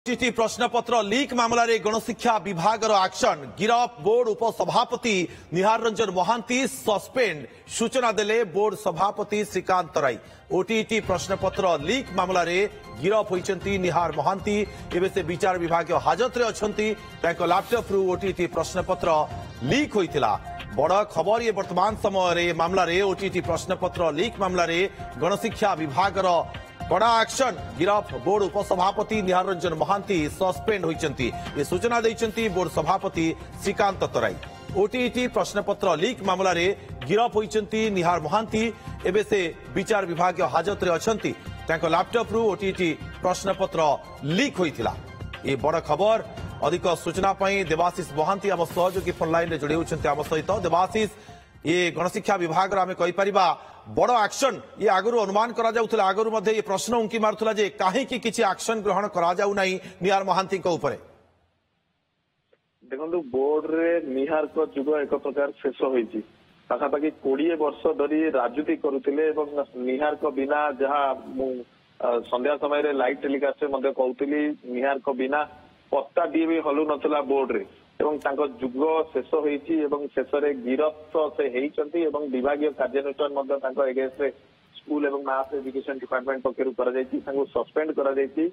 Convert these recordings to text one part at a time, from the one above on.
चिठी प्रश्नपत्र लीक मामला रे गणशिक्षा विभाग एक्शन गिरफ बोर्ड उपसभापति निहार रंजन महांती सस्पेंड सूचना देले बोर्ड सभापति श्रीकांत राय। ओटीटी प्रश्नपत्र लीक मामला रे गिरफ होइचंती निहार महांती एबे से विचार विभाग हाजत रे अछंती। ताको लैपटॉप रु ओटीटी प्रश्नपत्र लीक होइतिला। बड़ खबर ये वर्तमान समय रे मामला रे ओटीटी प्रश्नपत्र लीक मामला रे गणशिक्षा विभाग बड़ा एक्शन गिरफ बोर्ड उपसभापति निहार रंजन महांती सस्पेंड होइचंती। ये सूचना देइचंती बोर्ड सभापति श्रीकांत तराई। ओटीटी प्रश्नपत्र लीक मामला रे गिरफ होइचंती निहार महांती एबे से विचार विभाग हाजत रे अछंती। तांको लैपटॉप रु ओटीटी प्रश्नपत्र लीक होइतिला। ये बड़ खबर। अधिक सूचना पई देवाशीष महांती आम सहयोगी फोन लाइन रे जोड़ी होचंती आम सहित। देवाशीष, ये गणशिक्षा विभाग आम कहि परिबा बड़ एक्शन ये आगु अनुमान करा जाउथला, आगु मध्ये ये प्रश्न उंकी मारुथला जे काहे कि किछि एक्शन ग्रहण करा जाउ नाही निहार महांती को ऊपर। देखो बोर्ड रे निहार को जुग एक प्रकार शेष होईची। पाखापाखि 20 वर्ष धरी राजनीति करुथिले एवं निहार को बिना जहा संध्या समय रे लाइव टेलीकास्ट मध्ये कहउतली निहार को बिना पत्ता दी भी हलु नथला बोर्ड रे एवं तांको जुग शेष होईची एवं शेष रे गिरफ्त से हेइचंती एवं विभागीय कार्यानुष्ठान मध्ये तांको एगेंस्ट रे स्कूल एवं मास एजुकेशन डिपार्टमेंट पक्षरु करा जाईची। तांको सस्पेंड करा जाईची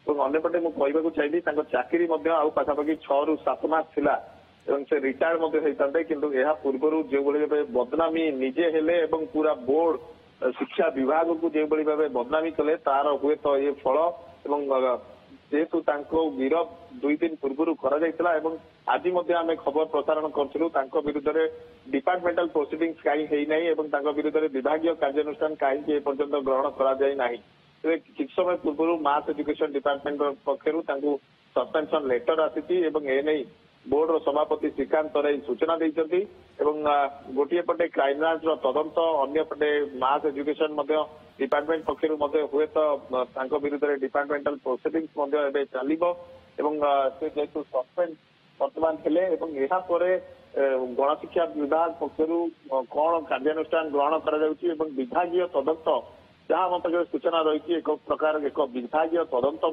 एवं अन्यपटे मु कहबाकू चाहिबी तांको चाकरी मध्ये आउ पाखापाखि 6 रु 7 मास थिला एवं से रिटायर मध्ये होइतांते। किंतु एहा पूर्वरु जे बळी भाबे बदनामी निजे हेले एवं पूरा बोर्ड शिक्षा विभाग को जे बळी भाबे बदनामी कले तार हुए तो ये फल एवं जेहेतु तांको गिरफ 2 दिन पूर्व करा जायतिला एवं आज मध्ये आमे खबर प्रसारण करथिलु तांको विरुद्ध रे डिपार्टमेंटल प्रोसीडिंग्स काई हेई नाही एवं तांको विरुद्ध रे विभागीय कार्यानुष्ठान काई के पर्यंत ग्रहण करा जाय नाही। किछ समय पूर्व मास एजुकेशन डिपार्टमेंट पक्षरु तांको सस्पेंशन लेटर आसीची एवं ए नै बोर्ड सभापति श्रीकांत राय सूचना दैछंती एवं गोटिए पटे क्राइम ब्रांच रो तदंत अन्य पटे मास एजुकेशन मध्ये डिपार्टमेंट पक्षरु मध्ये हुए तो तांको विरुद्ध रे डिपार्टमेंटल प्रोसीडिंग्स मध्ये एबे चालिबो एवं से जेतु सस्पेंड वर्तमान हेले एवं एहा परे गणशिक्षा विभाग पक्षरु कोन कार्यानुष्ठान ग्रहण करा जाउची एवं विभागीय तदंत जहाँ मत सूचना रही एक प्रकार एक विभागीय तदंत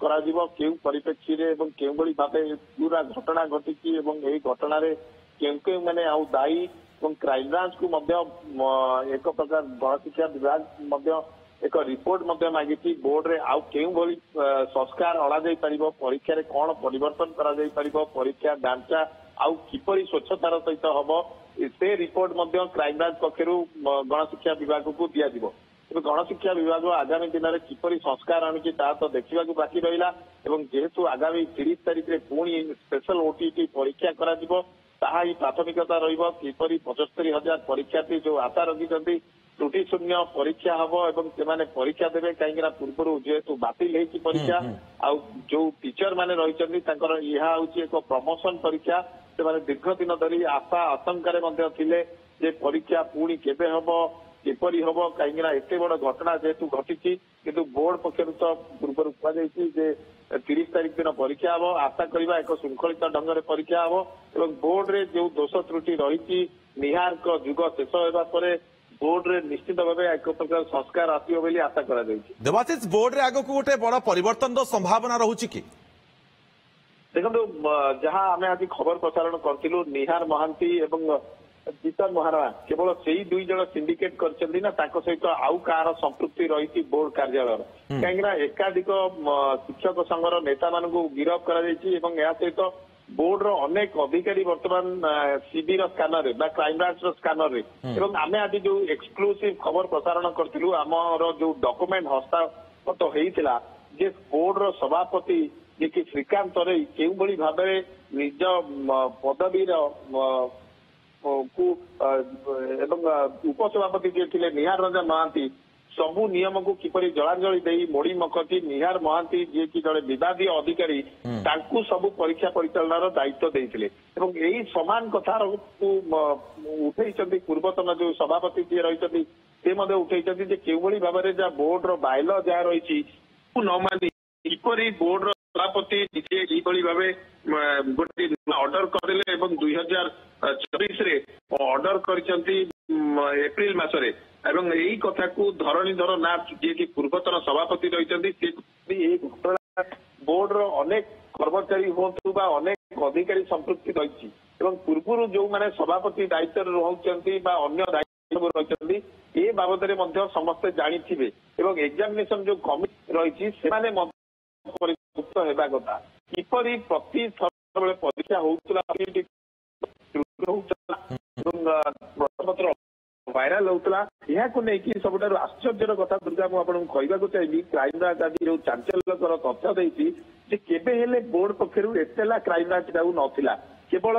करा जीवो केउ परिप्रेक्षी रे एवं केउ बड़ी भाबे पूरा घटना घटिची एवं एही घटना रे केउ माने आउ दायी एवं क्राइम ब्रांच को मध्य एक प्रकार गणशिक्षा विभाग मध्य एक रिपोर्ट मध्य मागिची बोर्ड रे आउ केउ बड़ी संस्कार अड़ा जाई परिबो परीक्षा रे कोन परिवर्तन करा जाई परिबो परीक्षा ढांचा आउ किपरि स्वच्छतार सहित हबो से रिपोर्ट मध्य क्राइम ब्रांच पक्षरु गणशिक्षा विभाग को दिया जीवो। गणशिक्षा विभाग आगामी दिन में किपरि संस्कार आनुची ता तो देखा बाकी रहा एवं जेहेतु आगामी 30 तारिख में पुणी स्पेशल ओटीटी परीक्षा करा जीवो ताहा ही प्राथमिकता रहिबो। किपरि 75,000 परीक्षार्थी जो आशा रखिछंती त्रुटि शून्य परीक्षा हबो एवं सेमाने परीक्षा देबे काहेकि पूर्व जेहेतु बातिल हेची परीक्षा आ जो टीचर माने रहिछंती तांकर इहा होची एक प्रमोशन परीक्षा सेमाने दीर्घ दिन धरी आशा आशंका मध्ये थिले जे परीक्षा पुणी केबे हबो किपरि हबो काहेकि एते बड़ घटना जेहेतु घटिची किंतु बोर्ड पक्षरु तो पूर्व कहुजे 30 तारिख दिन परीक्षा हबो आशा करबा एक श्रृंखलित ढंग से परीक्षा हबो एवं बोर्ड रे जो दोष त्रुटि रही निहार को जुग शेष होगा पर बोर्ड रे निश्चित भाव एक प्रकार संस्कार आसियो बोली आशा करा जायछि। देवाशीष, बोर्ड रे आगो को गोटे बड़ परिवर्तन रो संभावना रहूची कि देखो जहां आमे आज खबर प्रसारण करथिलु निहार महांती एवं जीतन महाराणा केवल से ही 2 जन सिंडिकेट करछंती ना ताको सहित आउ कार संपृक्ति रही बोर्ड कार्यालय कहीं एकाधिक शिक्षक संघर नेता मान गिरफ करा जायछि एवं या सहित बोर्ड रो अनेक अधिकारी वर्तमान सीबी रो स्कैनर रे बा क्राइम ब्रांच रो स्कैनर रे एवं आमे आज जो एक्सक्लूसिव खबर प्रसारण करथिलु हमर जो डॉक्यूमेंट हस्तागत हेइतिला जे बोर्ड रो सभापति जे कि श्रीकांत रे केउ बड़ी भाबे निज पदवी रो एवं उपसभापति जे थिले निहार रंजन महांती सबु नियम को किपरि जलांजलि देई मोड़ी मखती निहार महांती जे कि जड़े विवादीय अधिकारी तांकु सबु परीक्षा परिचालनार दायित्व देइथिले एवं एही समान कथा उठेइछंती पूर्वतन जो सभापति जे रहिछंती से मध्ये उठेइछंती जे केउबळी भाबरे जा बोर्ड रो बायलो जा रहिछि न मानि किपरि बोर्ड रो सभापति निजे एभଳି भाबे गोटे ऑर्डर करदेले एवं 2024 रे ऑर्डर करिसंती एप्रिल मासरे एवं यही कथा को धरणीधर नाथ जी की पूर्वतन सभापति रही घटना बोर्ड रो अनेक कर्मचारी हुंतु बा अनेक अधिकारी संपृक्ति रही पूर्व जो माने सभापति दायित्व रहउचंती बा अन्य दायित्व रही ए बाबद में समस्ते जानी एग्जामिनेशन जो कमिटी रही से हेबा कथा किपरि प्रति थर परीक्षा होउतला प्रश्नपत्र भाइराल होता यह सबुठ आश्चर्यर कथा दुर्गा मुझे कहवाक चाहिए क्राइम ब्रांच आज जो चांचल्यकर तथ्य देती केबे बोर्ड पक्षर एतला क्राइम ब्रांच नाला केवल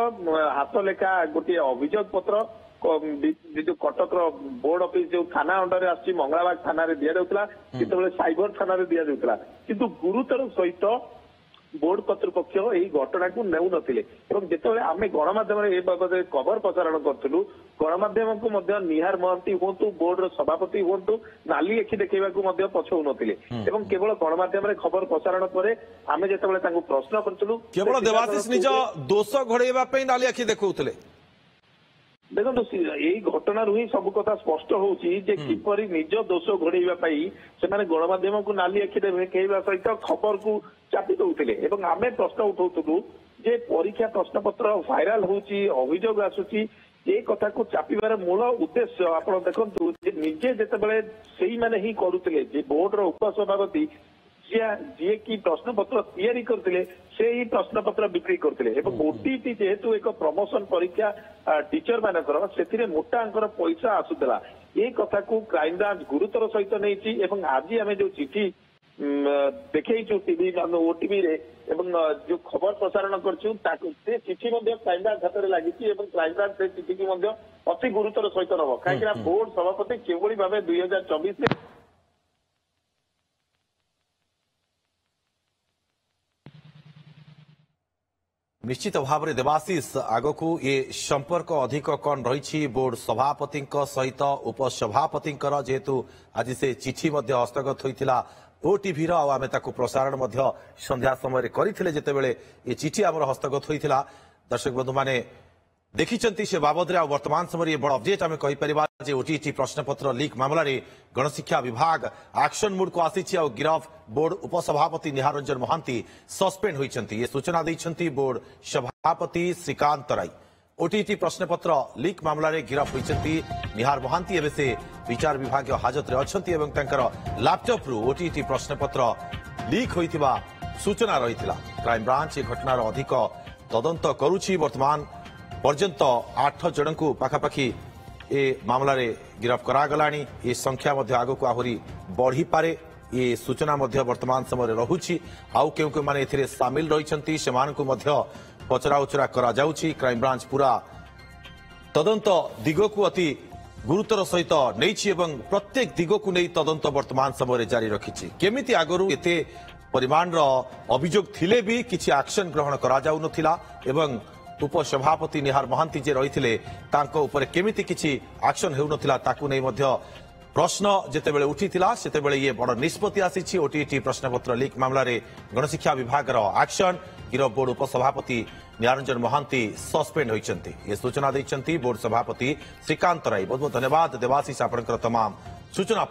हाथ लेखा गोटे अभियोग पत्र जो कटक बोर्ड ऑफिस जो थाना अंडर आसी मंगलाबाग थाना दि जाऊला जिते साइबर थाना दि जाऊला किंतु गुरुतर सहित बोर्ड कर्तृपक्ष यही घटना को नेउ नथिले एवं जेतेबेले आमे गणमाध्यम ए बाबद खबर प्रसारण करथुलु गणमाध्यम को निहार महंती हुंतु बोर्ड सभापति हुंतु नाली एखि देखैबा को पछौ नथिले एवं केवल गणमाध्यम खबर प्रसारण पर आमे जेतेबेले तांको प्रश्न करथुलु केवल देवाशीष निज दोष घोड़ेबा पई नाली एखि देखौतले देखो यही घटना ही सब कथा स्पष्ट होची जे किपरि निज दोष घोड़ेबा से गणमाध्यम को नाली आखि देखा सहित खबर को चापी दौले एवं आमे प्रश्न उठाउलु जे परीक्षा प्रश्न पत्र भाइराल होची अभियोग आसुची ये कथा को चापिबार मूल उद्देश्य आप देखु निजे जितेबाला से मैंने ही करुले बोर्ड उपसभापति जी की प्रश्न पत्र तैयारी करते से ही प्रश्न पत्र बिक्री करते ओटीटी जेहेतु एक प्रमोशन परीक्षा टीचर मानकर से मोटा अंकर पैसा आसूला ये कथा को क्राइम ब्रांच गुरुतर सहित नहीं आज आम जो चिठी देखु टीवी ओटीवी रे जो खबर प्रसारण करछू से चिठी क्राइम ब्रांच हाथ में लगी क्राइम ब्रांच से चिठी की अति गुरुतर सहित नब कहीं बोर्ड सभापति किभली भाव 2024 निश्चित भाव में देवाशीष आगक ये संपर्क अधिक कौन रही बोर्ड सभापति सहित उपसभापति जेहेतु आज से चिठी हस्तगत होता ओटीवी आम प्रसारण संध्या समय करते जितेबाला ये चिठी आम हस्तगत होता दर्शक बंधु मैंने देखी से बाबद वर्तमान समय बड़ अपडेट आम कहीपर ओटीटी प्रश्नपत्र लीक मामला रे गणशिक्षा विभाग एक्शन मोड को आसी गिरफ बोर्ड उपसभापति निहार रंजन महांती सस्पेंड होती ये सूचना देते बोर्ड सभापति श्रीकांत राय ओटीटी प्रश्नपत्र लीक मामला रे गिरफ होती निहार महांती एवं से विचार विभाग हाजत अच्छा लैपटॉप रु ओटीटी प्रश्नपत्र लीक होता सूचना रही क्राइम ब्रांच ये घटनार अधिक तदंत करुछि वर्तमान पर्यंत 8 जन को पाखापाखि ए मामला रे गिरफ्त करागलानी ये संख्या आगक आहरी बढ़ी पारे ये सूचना वर्तमान समय रहुछि आउ केउ केउ माने एथिरे शामिल रहिसंती सेमानकु मध्य पचरा उचरा करा जाउछि क्राइम ब्रांच पूरा तदंत दिग को अति गुरुतर सहित नहीं एवं प्रत्येक दिग को नहीं तदंत वर्तमान समय जारी रखिछि केमिति आगरु एते परिमाण रो अभियोग थिले भी किछि एक्शन ग्रहण करा जाउ नथिला एवं उपसभापति निहार महांती जे रही केमिति किछि एक्शन हेउ नथिला ताकू नै मध्य प्रश्न जेतेबेले उठिथिला सेतेबेले ये बड़ निष्पत्ति आसीछि ओटीटी प्रश्नपत्र लीक मामला रे गणशिक्षा विभाग रो एक्शन गिरफ बोर्ड उपसभापति निहार रंजन महांती सस्पेंड होइछंती ये सूचना दैछंती बोर्ड सभापति श्रीकांत राय बहुत बहुत धन्यवाद देवाशीष आपनकर तमाम सूचना